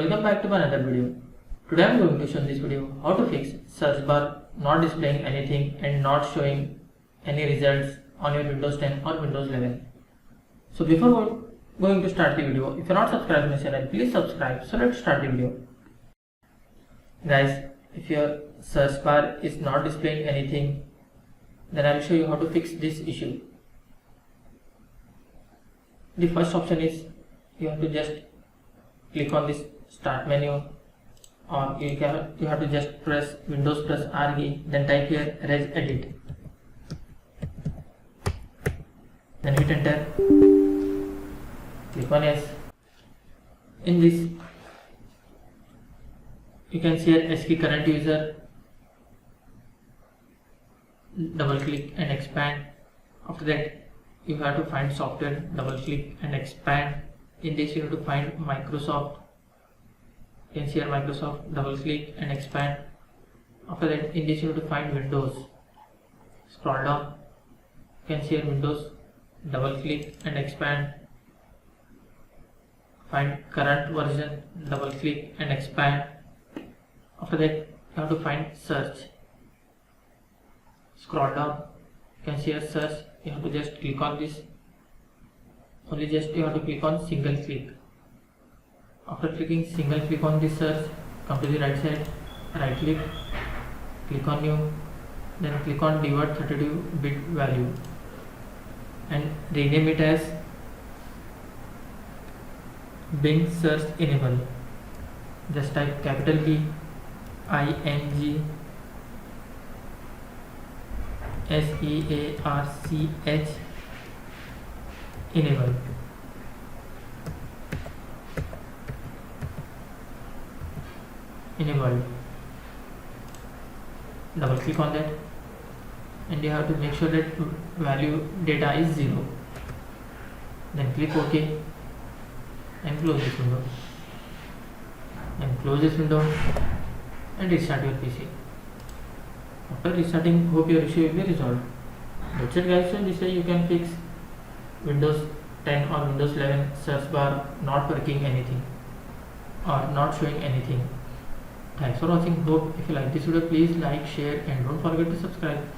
welcome back to another video. Today I am going to show in this video how to fix search bar not displaying anything and not showing any results on your Windows 10 or Windows 11. So before going to start the video, if you are not subscribed to my channel, please subscribe. So let's start the video. Guys, if your search bar is not displaying anything, then I will show you how to fix this issue. The first option is you have to just click on this start menu, or you have to just press Windows plus R key, then type here regedit, then hit enter, click on yes. In this you can see here SK current user, double click and expand. After that you have to find software, double click and expand. In this you have to find Microsoft. You can see here Microsoft, double click and expand. After that in this you have to find Windows, scroll down, you can see here Windows, double click and expand. Find current version, double click and expand. After that you have to find search, scroll down, you can see here search. You have to just click on this, only just you have to click on single click. After clicking single click on this search, come to the right side, right click, click on new, then click on divert 32-bit value and rename it as Bing search enable. Just type capital B ING SEARCH enable. Enabled. Double click on that and you have to make sure that value data is 0. Then click OK and close this window. Then close this window and restart your PC. After restarting, hope your issue will be resolved. That's it guys. So this way you can fix Windows 10 or Windows 11 search bar not working anything or not showing anything. Thanks for watching. Hope if you like this video, please like, share and don't forget to subscribe.